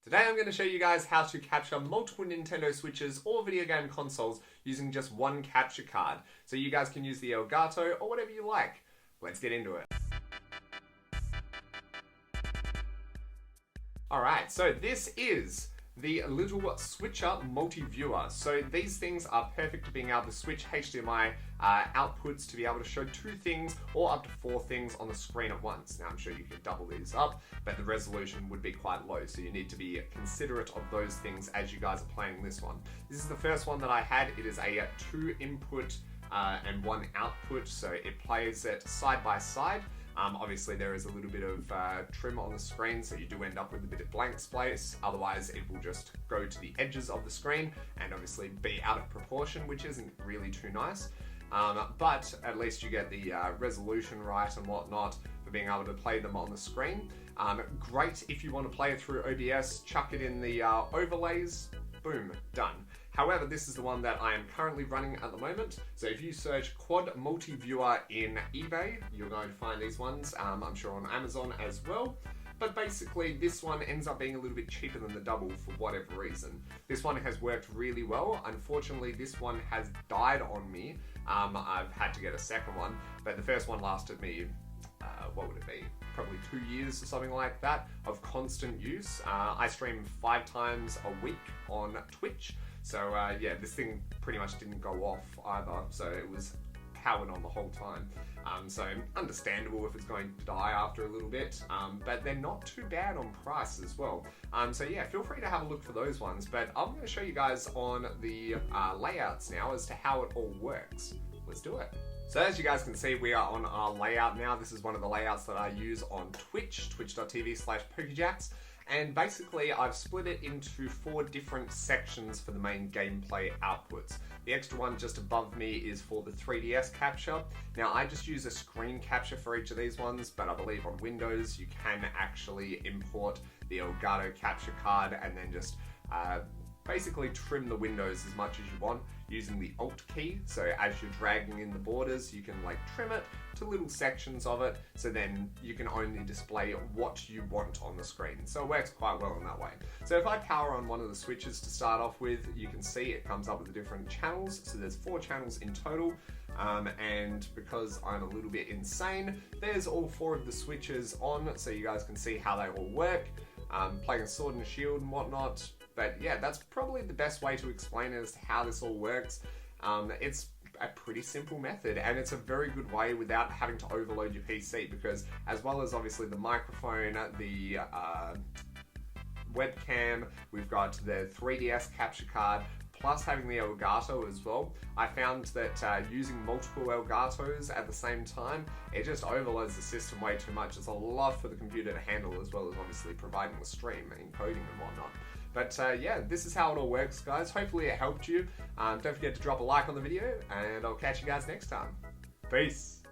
Today I'm going to show you guys how to capture multiple Nintendo Switches or video game consoles using just one capture card. So you guys can use the Elgato or whatever you like. Let's get into it. Alright, so this is the little switcher multi-viewer. So these things are perfect for being able to switch HDMI outputs to be able to show 2 things or up to 4 things on the screen at once. Now I'm sure you could double these up, but the resolution would be quite low, so you need to be considerate of those things as you guys are playing this one. This is the first one that I had. It is a 2 input and 1 output, so it plays it side by side. Obviously there is a little bit of trim on the screen, so you do end up with a bit of blank space. Otherwise it will just go to the edges of the screen and obviously be out of proportion, which isn't really too nice. But at least you get the resolution right and whatnot for being able to play them on the screen. Great if you want to play it through OBS, chuck it in the overlays, boom, done. However, this is the one that I am currently running at the moment. So if you search Quad Multi-Viewer in eBay, you're going to find these ones. I'm sure on Amazon as well. But basically, this one ends up being a little bit cheaper than the double for whatever reason. This one has worked really well. Unfortunately, this one has died on me. I've had to get a second one, but the first one lasted me, what would it be? Probably 2 years or something like that of constant use. I stream 5 times a week on Twitch. So yeah, this thing pretty much didn't go off either, so it was powered on the whole time. So understandable if it's going to die after a little bit, but they're not too bad on price as well. So yeah, feel free to have a look for those ones, but I'm going to show you guys on the layouts now as to how it all works. Let's do it. So as you guys can see, we are on our layout now. This is one of the layouts that I use on Twitch, twitch.tv/PokeJax. And basically I've split it into 4 different sections for the main gameplay outputs. The extra one just above me is for the 3DS capture. Now I just use a screen capture for each of these ones, but I believe on Windows you can actually import the Elgato capture card and then just basically trim the windows as much as you want using the Alt key. So as you're dragging in the borders, you can like trim it to little sections of it, so then you can only display what you want on the screen. So it works quite well in that way. So if I power on one of the switches to start off with, you can see it comes up with the different channels. So there's 4 channels in total. And because I'm a little bit insane, there's all 4 of the switches on, so you guys can see how they all work. Playing a Sword and Shield and whatnot. But yeah, that's probably the best way to explain it as to how this all works. It's a pretty simple method, and it's a very good way without having to overload your PC, because as well as obviously the microphone, the webcam, we've got the 3DS capture card, plus having the Elgato as well. I found that using multiple Elgatos at the same time, it just overloads the system way too much. It's a lot for the computer to handle, as well as obviously providing the stream and encoding and whatnot. But yeah, this is how it all works, guys. Hopefully it helped you. Don't forget to drop a like on the video, and I'll catch you guys next time. Peace!